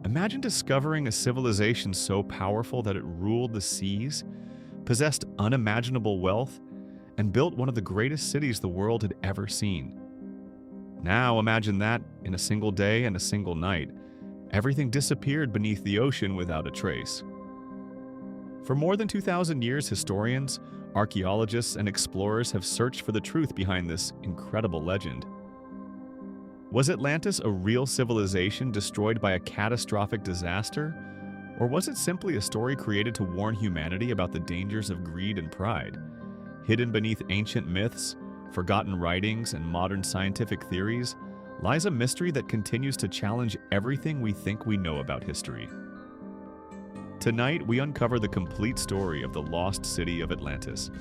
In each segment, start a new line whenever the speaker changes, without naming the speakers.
Imagine discovering a civilization so powerful that it ruled the seas, possessed unimaginable wealth, and built one of the greatest cities the world had ever seen. Now imagine that, in a single day and a single night, everything disappeared beneath the ocean without a trace. For more than 2,000 years, historians, archaeologists, and explorers have searched for the truth behind this incredible legend. Was Atlantis a real civilization destroyed by a catastrophic disaster? Or was it simply a story created to warn humanity about the dangers of greed and pride? Hidden beneath ancient myths, forgotten writings, and modern scientific theories lies a mystery that continues to challenge everything we think we know about history. Tonight, we uncover the complete story of the Lost City of Atlantis.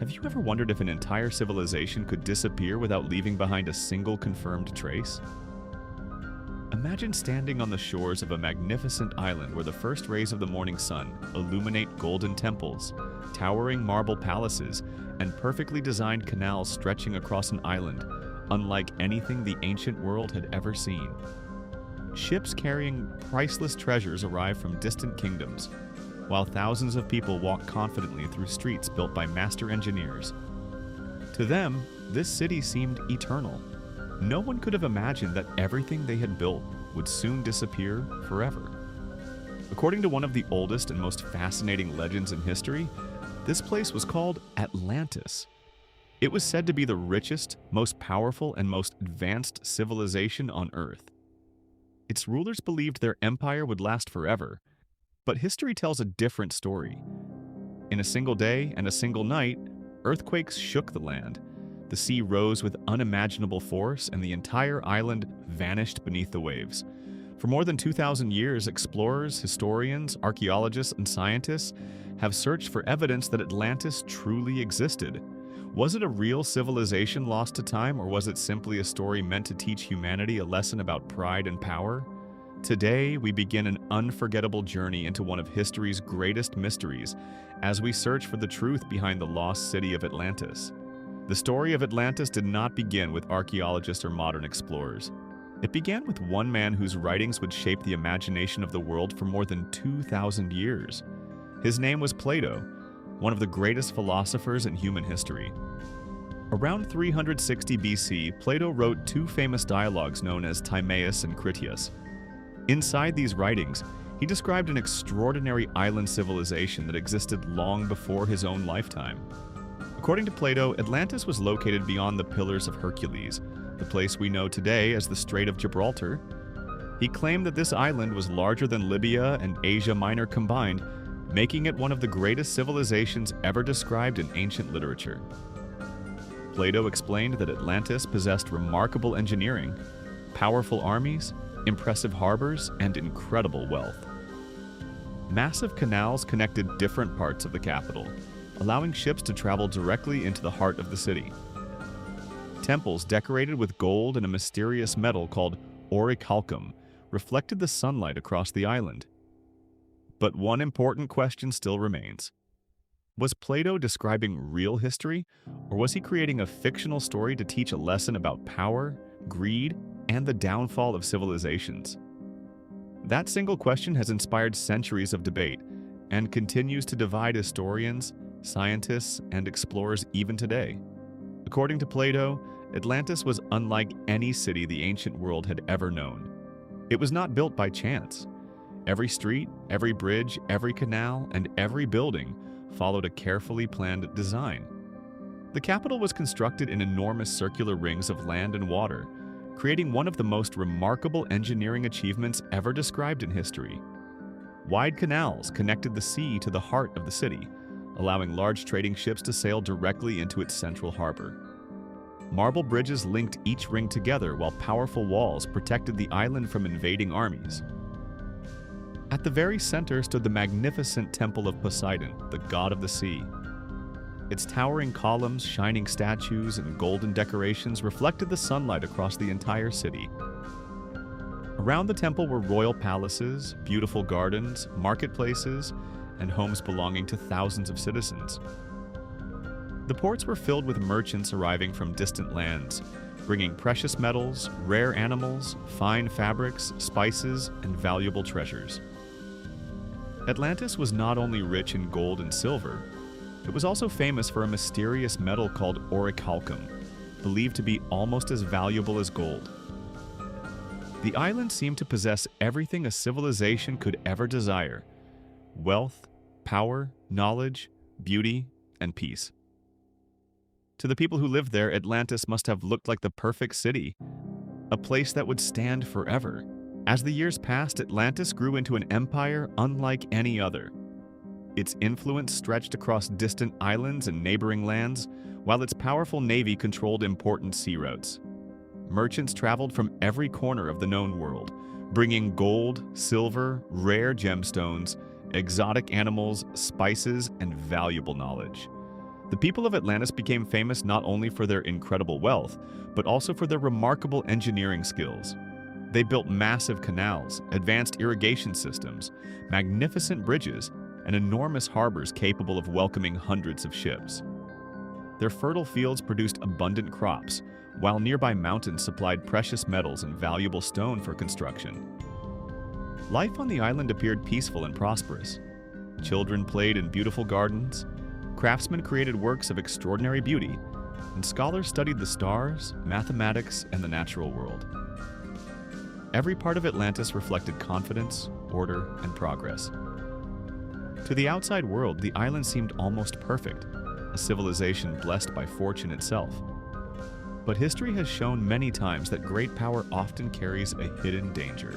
Have you ever wondered if an entire civilization could disappear without leaving behind a single confirmed trace? Imagine standing on the shores of a magnificent island where the first rays of the morning sun illuminate golden temples, towering marble palaces, and perfectly designed canals stretching across an island, unlike anything the ancient world had ever seen. Ships carrying priceless treasures arrive from distant kingdoms, while thousands of people walk confidently through streets built by master engineers. To them, this city seemed eternal. No one could have imagined that everything they had built would soon disappear forever. According to one of the oldest and most fascinating legends in history, this place was called Atlantis. It was said to be the richest, most powerful, and most advanced civilization on Earth. Its rulers believed their empire would last forever, but history tells a different story. In a single day and a single night, earthquakes shook the land. The sea rose with unimaginable force, and the entire island vanished beneath the waves. For more than 2,000 years, explorers, historians, archaeologists, and scientists have searched for evidence that Atlantis truly existed. Was it a real civilization lost to time, or was it simply a story meant to teach humanity a lesson about pride and power? Today, we begin an unforgettable journey into one of history's greatest mysteries as we search for the truth behind the lost city of Atlantis. The story of Atlantis did not begin with archaeologists or modern explorers. It began with one man whose writings would shape the imagination of the world for more than 2,000 years. His name was Plato, one of the greatest philosophers in human history. Around 360 BC, Plato wrote two famous dialogues known as Timaeus and Critias. Inside these writings, he described an extraordinary island civilization that existed long before his own lifetime. According to Plato, Atlantis was located beyond the Pillars of Hercules, the place we know today as the Strait of Gibraltar. He claimed that this island was larger than Libya and Asia Minor combined, making it one of the greatest civilizations ever described in ancient literature. Plato explained that Atlantis possessed remarkable engineering, powerful armies, impressive harbors, and incredible wealth. Massive canals connected different parts of the capital, allowing ships to travel directly into the heart of the city. Temples decorated with gold and a mysterious metal called orichalcum reflected the sunlight across the island. But one important question still remains. Was Plato describing real history, or was he creating a fictional story to teach a lesson about power, greed, and the downfall of civilizations? That single question has inspired centuries of debate and continues to divide historians, scientists, and explorers even today. According to Plato, Atlantis was unlike any city the ancient world had ever known. It was not built by chance. Every street, every bridge, every canal, and every building followed a carefully planned design. The capital was constructed in enormous circular rings of land and water, creating one of the most remarkable engineering achievements ever described in history. Wide canals connected the sea to the heart of the city, allowing large trading ships to sail directly into its central harbor. Marble bridges linked each ring together, while powerful walls protected the island from invading armies. At the very center stood the magnificent Temple of Poseidon, the god of the sea. Its towering columns, shining statues, and golden decorations reflected the sunlight across the entire city. Around the temple were royal palaces, beautiful gardens, marketplaces, and homes belonging to thousands of citizens. The ports were filled with merchants arriving from distant lands, bringing precious metals, rare animals, fine fabrics, spices, and valuable treasures. Atlantis was not only rich in gold and silver, it was also famous for a mysterious metal called orichalcum, believed to be almost as valuable as gold. The island seemed to possess everything a civilization could ever desire: wealth, power, knowledge, beauty, and peace. To the people who lived there, Atlantis must have looked like the perfect city, a place that would stand forever. As the years passed, Atlantis grew into an empire unlike any other. Its influence stretched across distant islands and neighboring lands, while its powerful navy controlled important sea routes. Merchants traveled from every corner of the known world, bringing gold, silver, rare gemstones, exotic animals, spices, and valuable knowledge. The people of Atlantis became famous not only for their incredible wealth, but also for their remarkable engineering skills. They built massive canals, advanced irrigation systems, magnificent bridges, and enormous harbors capable of welcoming hundreds of ships. Their fertile fields produced abundant crops, while nearby mountains supplied precious metals and valuable stone for construction. Life on the island appeared peaceful and prosperous. Children played in beautiful gardens, craftsmen created works of extraordinary beauty, and scholars studied the stars, mathematics, and the natural world. Every part of Atlantis reflected confidence, order, and progress. To the outside world, the island seemed almost perfect, a civilization blessed by fortune itself. But history has shown many times that great power often carries a hidden danger.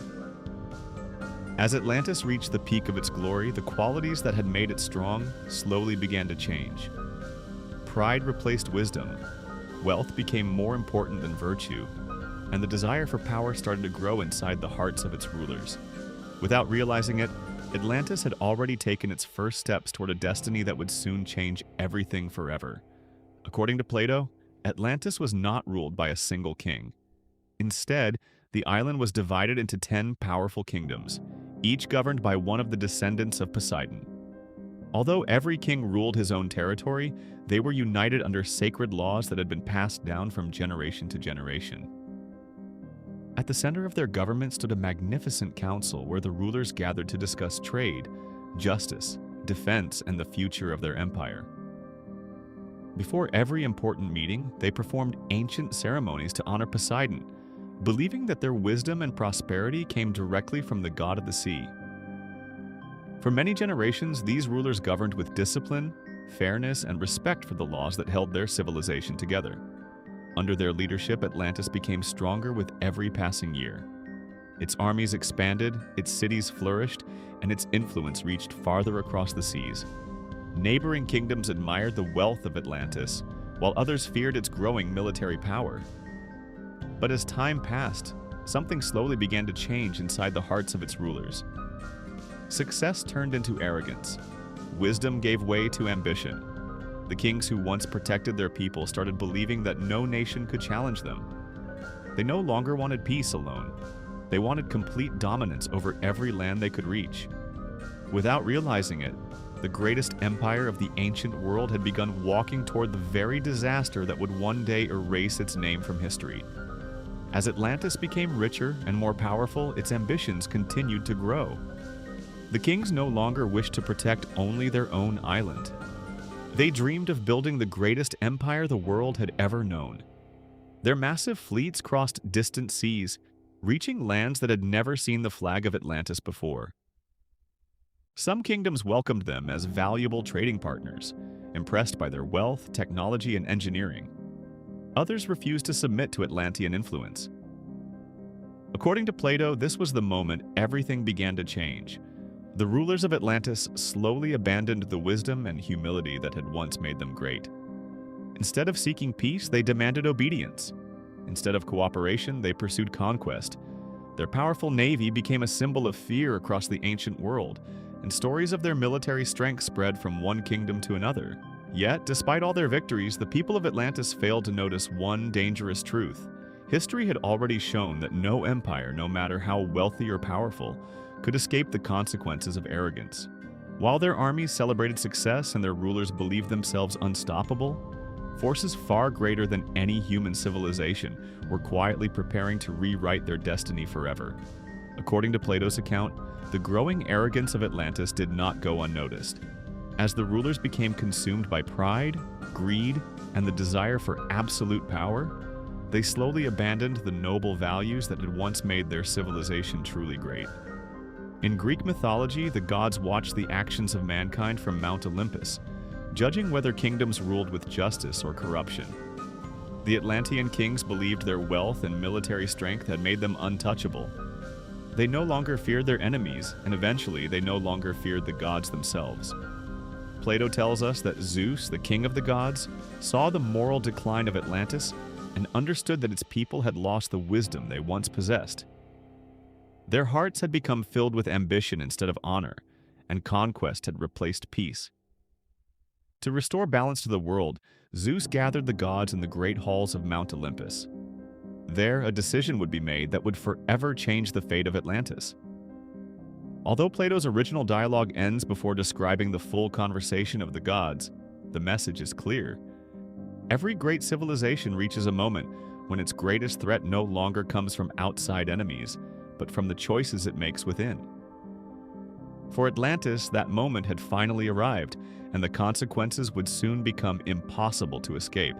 As Atlantis reached the peak of its glory, the qualities that had made it strong slowly began to change. Pride replaced wisdom, wealth became more important than virtue, and the desire for power started to grow inside the hearts of its rulers. Without realizing it, Atlantis had already taken its first steps toward a destiny that would soon change everything forever. According to Plato, Atlantis was not ruled by a single king. Instead, the island was divided into 10 powerful kingdoms, each governed by one of the descendants of Poseidon. Although every king ruled his own territory, they were united under sacred laws that had been passed down from generation to generation. At the center of their government stood a magnificent council where the rulers gathered to discuss trade, justice, defense, and the future of their empire. Before every important meeting, they performed ancient ceremonies to honor Poseidon, believing that their wisdom and prosperity came directly from the god of the sea. For many generations, these rulers governed with discipline, fairness, and respect for the laws that held their civilization together. Under their leadership, Atlantis became stronger with every passing year. Its armies expanded, its cities flourished, and its influence reached farther across the seas. Neighboring kingdoms admired the wealth of Atlantis, while others feared its growing military power. But as time passed, something slowly began to change inside the hearts of its rulers. Success turned into arrogance. Wisdom gave way to ambition. The kings who once protected their people started believing that no nation could challenge them. They no longer wanted peace alone. They wanted complete dominance over every land they could reach. Without realizing it, the greatest empire of the ancient world had begun walking toward the very disaster that would one day erase its name from history. As Atlantis became richer and more powerful, its ambitions continued to grow. The kings no longer wished to protect only their own island. They dreamed of building the greatest empire the world had ever known. Their massive fleets crossed distant seas, reaching lands that had never seen the flag of Atlantis before. Some kingdoms welcomed them as valuable trading partners, impressed by their wealth, technology, and engineering. Others refused to submit to Atlantean influence. According to Plato, this was the moment everything began to change. The rulers of Atlantis slowly abandoned the wisdom and humility that had once made them great. Instead of seeking peace, they demanded obedience. Instead of cooperation, they pursued conquest. Their powerful navy became a symbol of fear across the ancient world, and stories of their military strength spread from one kingdom to another. Yet, despite all their victories, the people of Atlantis failed to notice one dangerous truth. History had already shown that no empire, no matter how wealthy or powerful, could escape the consequences of arrogance. While their armies celebrated success and their rulers believed themselves unstoppable, Forces far greater than any human civilization were quietly preparing to rewrite their destiny forever. According to Plato's account, the growing arrogance of Atlantis did not go unnoticed. As the rulers became consumed by pride, greed, and the desire for absolute power, they slowly abandoned the noble values that had once made their civilization truly great. In Greek mythology, the gods watched the actions of mankind from Mount Olympus, judging whether kingdoms ruled with justice or corruption. The Atlantean kings believed their wealth and military strength had made them untouchable. They no longer feared their enemies, and eventually they no longer feared the gods themselves. Plato tells us that Zeus, the king of the gods, saw the moral decline of Atlantis and understood that its people had lost the wisdom they once possessed. Their hearts had become filled with ambition instead of honor, and conquest had replaced peace. To restore balance to the world, Zeus gathered the gods in the great halls of Mount Olympus. There, a decision would be made that would forever change the fate of Atlantis. Although Plato's original dialogue ends before describing the full conversation of the gods, the message is clear. Every great civilization reaches a moment when its greatest threat no longer comes from outside enemies, but from the choices it makes within. For Atlantis, that moment had finally arrived, and the consequences would soon become impossible to escape.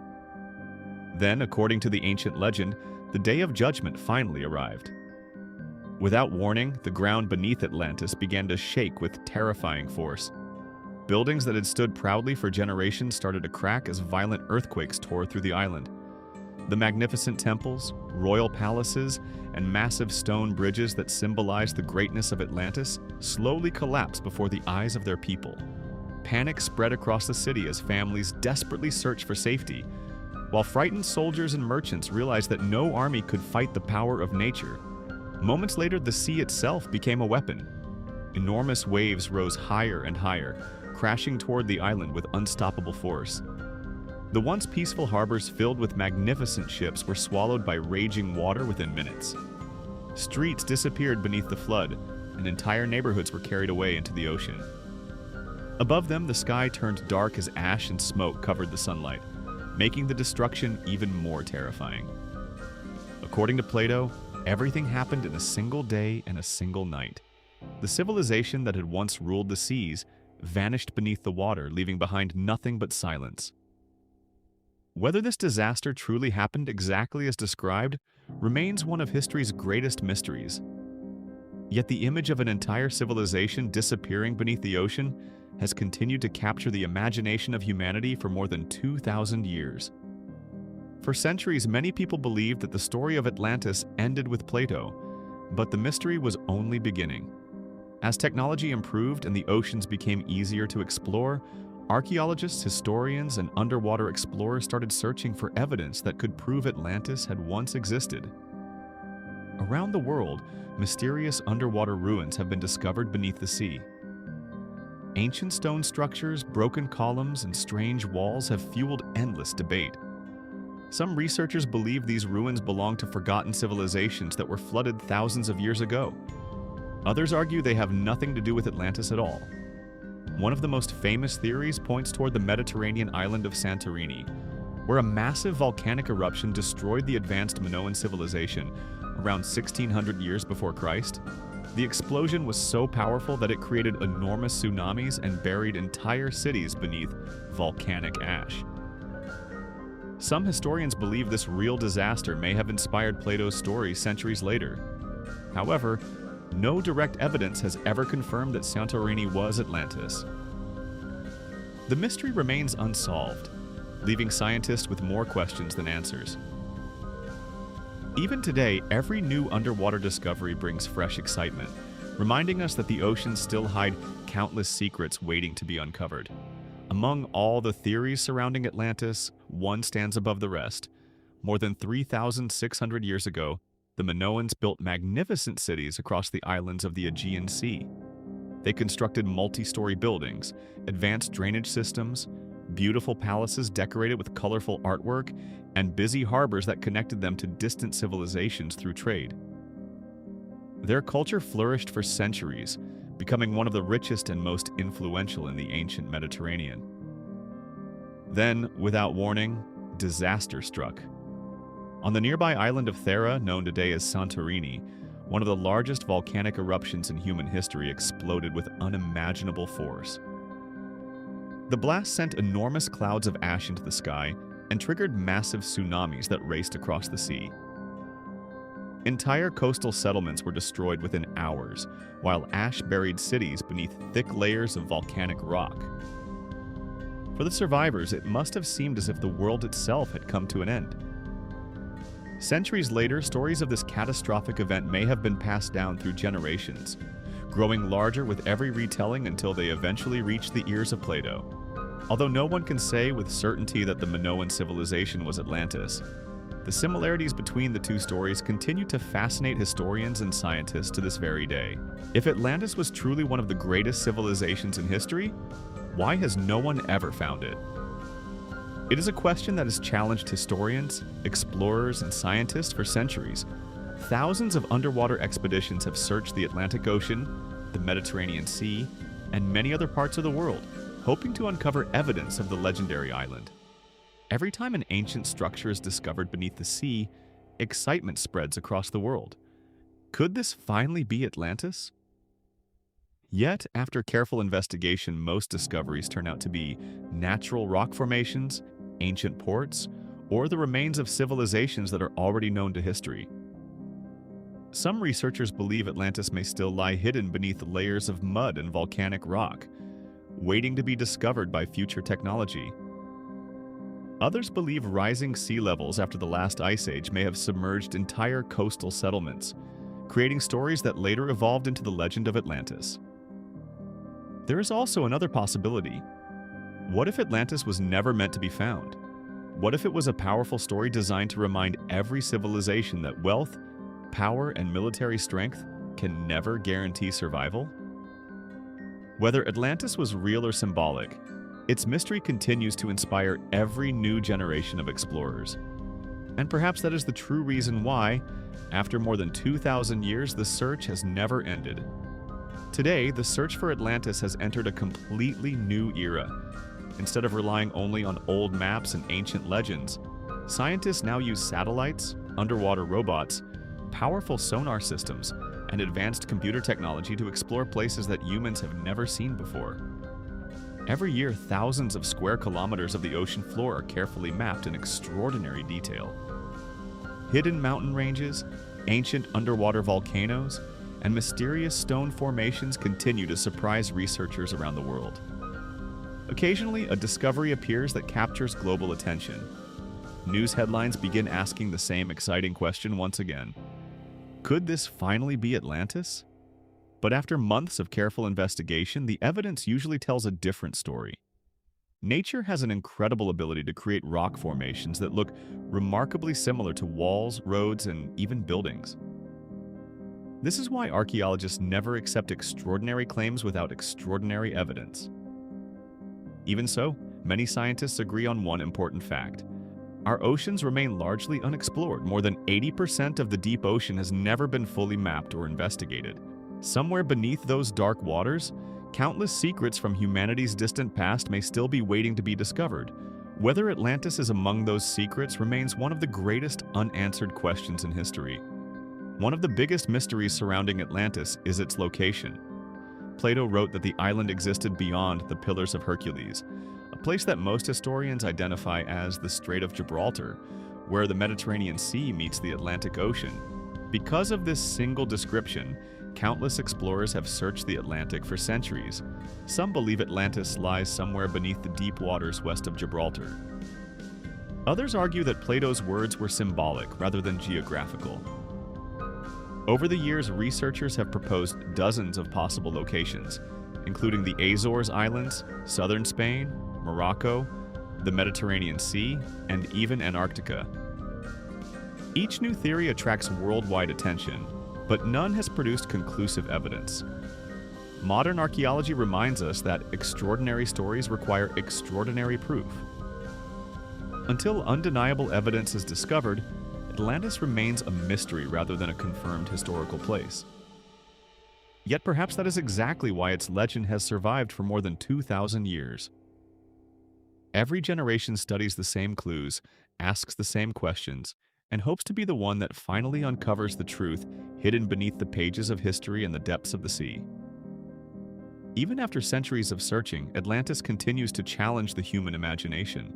Then, according to the ancient legend, the Day of Judgment finally arrived. Without warning, the ground beneath Atlantis began to shake with terrifying force. Buildings that had stood proudly for generations started to crack as violent earthquakes tore through the island. The magnificent temples, royal palaces, and massive stone bridges that symbolized the greatness of Atlantis slowly collapsed before the eyes of their people. Panic spread across the city as families desperately searched for safety, while frightened soldiers and merchants realized that no army could fight the power of nature. Moments later, the sea itself became a weapon. Enormous waves rose higher and higher, crashing toward the island with unstoppable force. The once peaceful harbors filled with magnificent ships were swallowed by raging water within minutes. Streets disappeared beneath the flood, and entire neighborhoods were carried away into the ocean. Above them, the sky turned dark as ash and smoke covered the sunlight, making the destruction even more terrifying. According to Plato, everything happened in a single day and a single night. The civilization that had once ruled the seas vanished beneath the water, leaving behind nothing but silence. Whether this disaster truly happened exactly as described remains one of history's greatest mysteries. Yet the image of an entire civilization disappearing beneath the ocean has continued to capture the imagination of humanity for more than 2,000 years. For centuries, many people believed that the story of Atlantis ended with Plato, but the mystery was only beginning. As technology improved and the oceans became easier to explore, archaeologists, historians, and underwater explorers started searching for evidence that could prove Atlantis had once existed. Around the world, mysterious underwater ruins have been discovered beneath the sea. Ancient stone structures, broken columns, and strange walls have fueled endless debate. Some researchers believe these ruins belong to forgotten civilizations that were flooded thousands of years ago. Others argue they have nothing to do with Atlantis at all. One of the most famous theories points toward the Mediterranean island of Santorini, where a massive volcanic eruption destroyed the advanced Minoan civilization around 1600 years before Christ. The explosion was so powerful that it created enormous tsunamis and buried entire cities beneath volcanic ash. Some historians believe this real disaster may have inspired Plato's story centuries later. However, no direct evidence has ever confirmed that Santorini was Atlantis. The mystery remains unsolved, leaving scientists with more questions than answers. Even today, every new underwater discovery brings fresh excitement, reminding us that the oceans still hide countless secrets waiting to be uncovered. Among all the theories surrounding Atlantis, one stands above the rest. More than 3,600 years ago, the Minoans built magnificent cities across the islands of the Aegean Sea. They constructed multi-story buildings, advanced drainage systems, beautiful palaces decorated with colorful artwork, and busy harbors that connected them to distant civilizations through trade. Their culture flourished for centuries, becoming one of the richest and most influential in the ancient Mediterranean. Then, without warning, disaster struck. On the nearby island of Thera, known today as Santorini, one of the largest volcanic eruptions in human history exploded with unimaginable force. The blast sent enormous clouds of ash into the sky and triggered massive tsunamis that raced across the sea. Entire coastal settlements were destroyed within hours, while ash buried cities beneath thick layers of volcanic rock. For the survivors, it must have seemed as if the world itself had come to an end. Centuries later, stories of this catastrophic event may have been passed down through generations, growing larger with every retelling until they eventually reached the ears of Plato. Although no one can say with certainty that the Minoan civilization was Atlantis, the similarities between the two stories continue to fascinate historians and scientists to this very day. If Atlantis was truly one of the greatest civilizations in history, why has no one ever found it? It is a question that has challenged historians, explorers, and scientists for centuries. Thousands of underwater expeditions have searched the Atlantic Ocean, the Mediterranean Sea, and many other parts of the world, hoping to uncover evidence of the legendary island. Every time an ancient structure is discovered beneath the sea, excitement spreads across the world. Could this finally be Atlantis? Yet, after careful investigation, most discoveries turn out to be natural rock formations, ancient ports, or the remains of civilizations that are already known to history. Some researchers believe Atlantis may still lie hidden beneath layers of mud and volcanic rock, waiting to be discovered by future technology. Others believe rising sea levels after the last ice age may have submerged entire coastal settlements, creating stories that later evolved into the legend of Atlantis. There is also another possibility. What if Atlantis was never meant to be found? What if it was a powerful story designed to remind every civilization that wealth, power, and military strength can never guarantee survival? Whether Atlantis was real or symbolic, its mystery continues to inspire every new generation of explorers. And perhaps that is the true reason why, after more than 2,000 years, the search has never ended. Today, the search for Atlantis has entered a completely new era. Instead of relying only on old maps and ancient legends, scientists now use satellites, underwater robots, powerful sonar systems, and advanced computer technology to explore places that humans have never seen before. Every year, thousands of square kilometers of the ocean floor are carefully mapped in extraordinary detail. Hidden mountain ranges, ancient underwater volcanoes, and mysterious stone formations continue to surprise researchers around the world. Occasionally, a discovery appears that captures global attention. News headlines begin asking the same exciting question once again. Could this finally be Atlantis? But after months of careful investigation, the evidence usually tells a different story. Nature has an incredible ability to create rock formations that look remarkably similar to walls, roads, and even buildings. This is why archaeologists never accept extraordinary claims without extraordinary evidence. Even so, many scientists agree on one important fact. Our oceans remain largely unexplored. More than 80% of the deep ocean has never been fully mapped or investigated. Somewhere beneath those dark waters, countless secrets from humanity's distant past may still be waiting to be discovered. Whether Atlantis is among those secrets remains one of the greatest unanswered questions in history. One of the biggest mysteries surrounding Atlantis is its location. Plato wrote that the island existed beyond the Pillars of Hercules, a place that most historians identify as the Strait of Gibraltar, where the Mediterranean Sea meets the Atlantic Ocean. Because of this single description, countless explorers have searched the Atlantic for centuries. Some believe Atlantis lies somewhere beneath the deep waters west of Gibraltar. Others argue that Plato's words were symbolic rather than geographical. Over the years, researchers have proposed dozens of possible locations, including the Azores Islands, southern Spain, Morocco, the Mediterranean Sea, and even Antarctica. Each new theory attracts worldwide attention, but none has produced conclusive evidence. Modern archaeology reminds us that extraordinary stories require extraordinary proof. Until undeniable evidence is discovered, Atlantis remains a mystery rather than a confirmed historical place. Yet perhaps that is exactly why its legend has survived for more than 2,000 years. Every generation studies the same clues, asks the same questions, and hopes to be the one that finally uncovers the truth hidden beneath the pages of history and the depths of the sea. Even after centuries of searching, Atlantis continues to challenge the human imagination.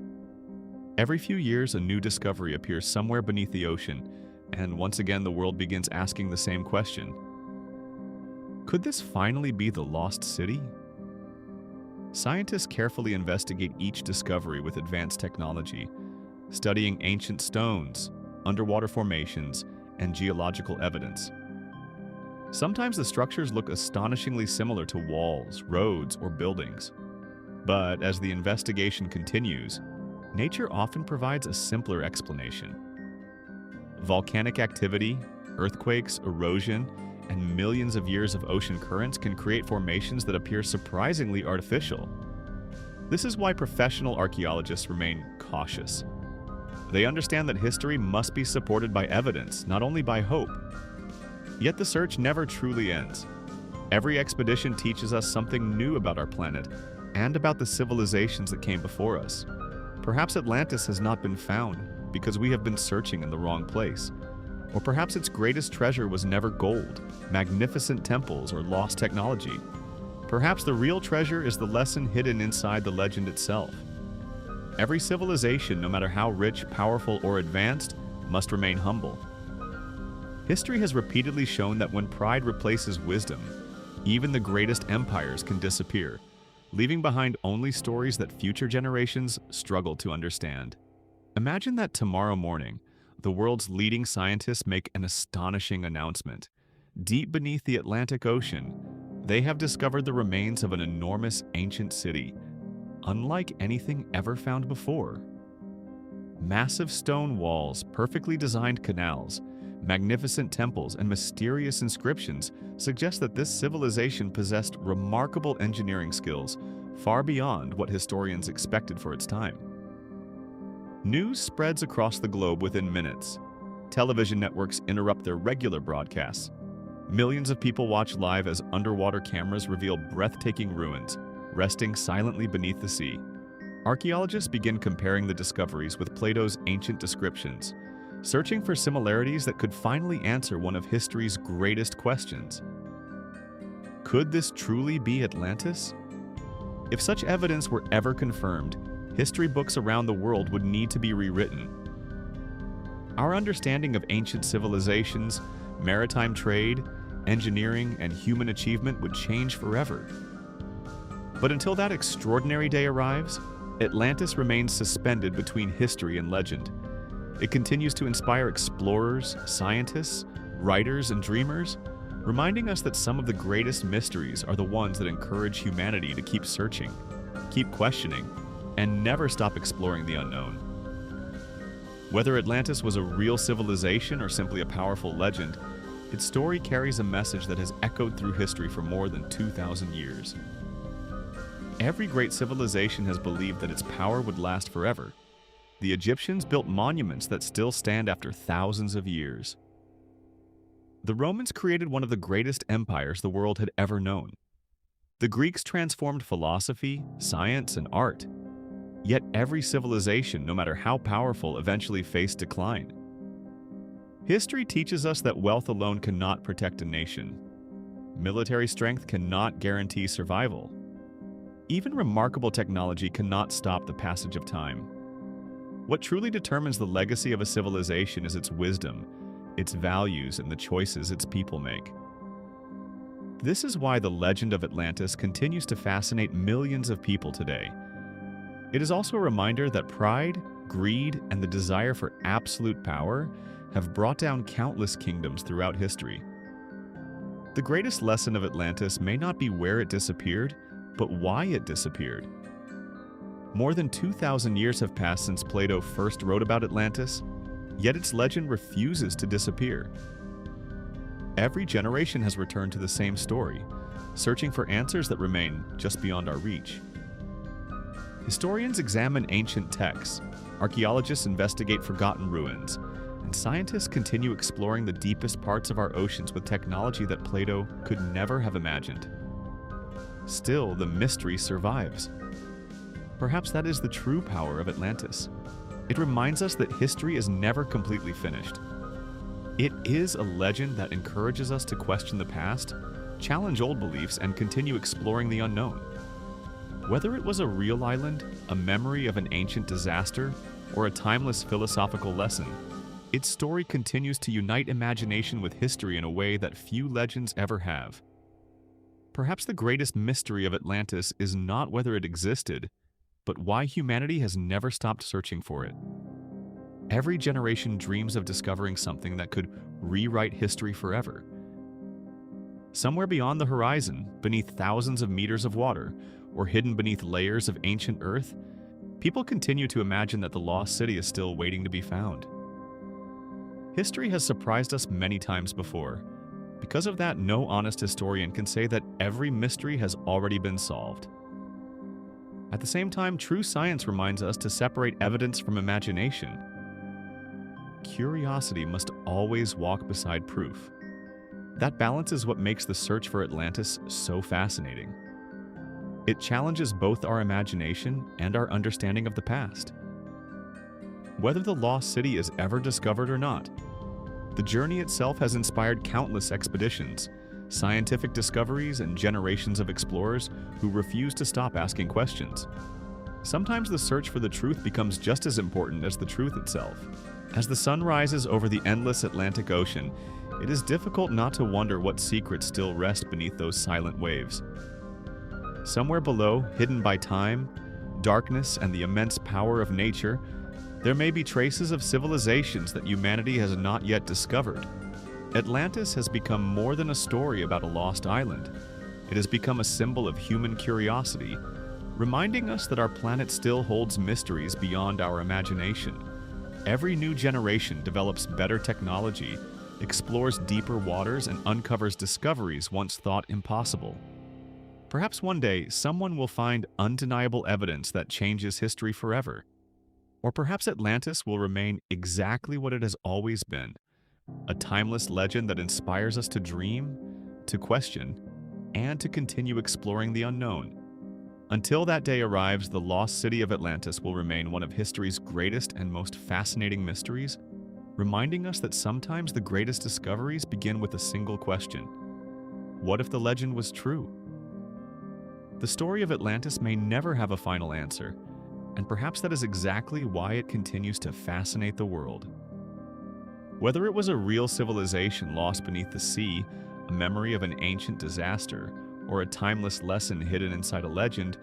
Every few years, a new discovery appears somewhere beneath the ocean, and once again the world begins asking the same question. Could this finally be the lost city? Scientists carefully investigate each discovery with advanced technology, studying ancient stones, underwater formations, and geological evidence. Sometimes the structures look astonishingly similar to walls, roads, or buildings. But as the investigation continues, nature often provides a simpler explanation. Volcanic activity, earthquakes, erosion, and millions of years of ocean currents can create formations that appear surprisingly artificial. This is why professional archaeologists remain cautious. They understand that history must be supported by evidence, not only by hope. Yet the search never truly ends. Every expedition teaches us something new about our planet and about the civilizations that came before us. Perhaps Atlantis has not been found because we have been searching in the wrong place. Or perhaps its greatest treasure was never gold, magnificent temples, or lost technology. Perhaps the real treasure is the lesson hidden inside the legend itself. Every civilization, no matter how rich, powerful, or advanced, must remain humble. History has repeatedly shown that when pride replaces wisdom, even the greatest empires can disappear, leaving behind only stories that future generations struggle to understand. Imagine that tomorrow morning, the world's leading scientists make an astonishing announcement. Deep beneath the Atlantic Ocean, they have discovered the remains of an enormous ancient city, unlike anything ever found before. Massive stone walls, perfectly designed canals, magnificent temples, and mysterious inscriptions suggest that this civilization possessed remarkable engineering skills far beyond what historians expected for its time. News spreads across the globe within minutes. Television networks interrupt their regular broadcasts. Millions of people watch live as underwater cameras reveal breathtaking ruins, resting silently beneath the sea. Archaeologists begin comparing the discoveries with Plato's ancient descriptions, searching for similarities that could finally answer one of history's greatest questions. Could this truly be Atlantis? If such evidence were ever confirmed, history books around the world would need to be rewritten. Our understanding of ancient civilizations, maritime trade, engineering, and human achievement would change forever. But until that extraordinary day arrives, Atlantis remains suspended between history and legend. It continues to inspire explorers, scientists, writers, and dreamers, reminding us that some of the greatest mysteries are the ones that encourage humanity to keep searching, keep questioning, and never stop exploring the unknown. Whether Atlantis was a real civilization or simply a powerful legend, its story carries a message that has echoed through history for more than 2,000 years. Every great civilization has believed that its power would last forever. The Egyptians built monuments that still stand after thousands of years. The Romans created one of the greatest empires the world had ever known. The Greeks transformed philosophy, science, and art. Yet every civilization, no matter how powerful, eventually faced decline. History teaches us that wealth alone cannot protect a nation. Military strength cannot guarantee survival. Even remarkable technology cannot stop the passage of time. What truly determines the legacy of a civilization is its wisdom, its values, and the choices its people make. This is why the legend of Atlantis continues to fascinate millions of people today. It is also a reminder that pride, greed, and the desire for absolute power have brought down countless kingdoms throughout history. The greatest lesson of Atlantis may not be where it disappeared, but why it disappeared. More than 2,000 years have passed since Plato first wrote about Atlantis, yet its legend refuses to disappear. Every generation has returned to the same story, searching for answers that remain just beyond our reach. Historians examine ancient texts, archaeologists investigate forgotten ruins, and scientists continue exploring the deepest parts of our oceans with technology that Plato could never have imagined. Still, the mystery survives. Perhaps that is the true power of Atlantis. It reminds us that history is never completely finished. It is a legend that encourages us to question the past, challenge old beliefs, and continue exploring the unknown. Whether it was a real island, a memory of an ancient disaster, or a timeless philosophical lesson, its story continues to unite imagination with history in a way that few legends ever have. Perhaps the greatest mystery of Atlantis is not whether it existed, but why humanity has never stopped searching for it. Every generation dreams of discovering something that could rewrite history forever. Somewhere beyond the horizon, beneath thousands of meters of water, or hidden beneath layers of ancient earth, people continue to imagine that the lost city is still waiting to be found. History has surprised us many times before. Because of that, no honest historian can say that every mystery has already been solved. At the same time, true science reminds us to separate evidence from imagination. Curiosity must always walk beside proof. That balance is what makes the search for Atlantis so fascinating. It challenges both our imagination and our understanding of the past. Whether the lost city is ever discovered or not, the journey itself has inspired countless expeditions, scientific discoveries, and generations of explorers who refuse to stop asking questions. Sometimes the search for the truth becomes just as important as the truth itself. As the sun rises over the endless Atlantic Ocean, it is difficult not to wonder what secrets still rest beneath those silent waves. Somewhere below, hidden by time, darkness, and the immense power of nature, there may be traces of civilizations that humanity has not yet discovered. Atlantis has become more than a story about a lost island. It has become a symbol of human curiosity, reminding us that our planet still holds mysteries beyond our imagination. Every new generation develops better technology, explores deeper waters, and uncovers discoveries once thought impossible. Perhaps one day, someone will find undeniable evidence that changes history forever. Or perhaps Atlantis will remain exactly what it has always been, a timeless legend that inspires us to dream, to question, and to continue exploring the unknown. Until that day arrives, the lost city of Atlantis will remain one of history's greatest and most fascinating mysteries, reminding us that sometimes the greatest discoveries begin with a single question. What if the legend was true? The story of Atlantis may never have a final answer, and perhaps that is exactly why it continues to fascinate the world. Whether it was a real civilization lost beneath the sea, a memory of an ancient disaster, or a timeless lesson hidden inside a legend,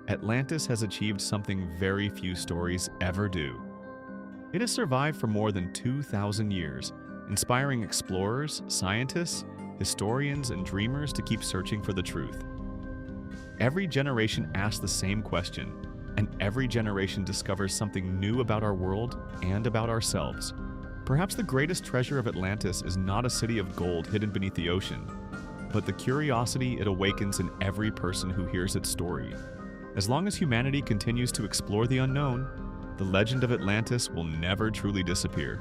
Atlantis has achieved something very few stories ever do. It has survived for more than 2,000 years, inspiring explorers, scientists, historians, and dreamers to keep searching for the truth. Every generation asks the same question, and every generation discovers something new about our world and about ourselves. Perhaps the greatest treasure of Atlantis is not a city of gold hidden beneath the ocean, but the curiosity it awakens in every person who hears its story. As long as humanity continues to explore the unknown, the legend of Atlantis will never truly disappear.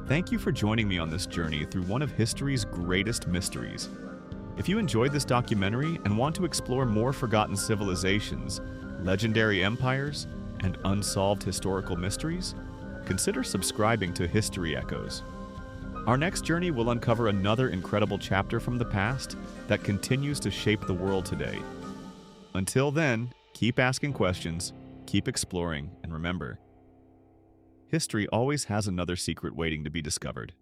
Thank you for joining me on this journey through one of history's greatest mysteries. If you enjoyed this documentary and want to explore more forgotten civilizations, legendary empires, and unsolved historical mysteries, consider subscribing to History Echoes. Our next journey will uncover another incredible chapter from the past that continues to shape the world today. Until then, keep asking questions, keep exploring, and remember, history always has another secret waiting to be discovered.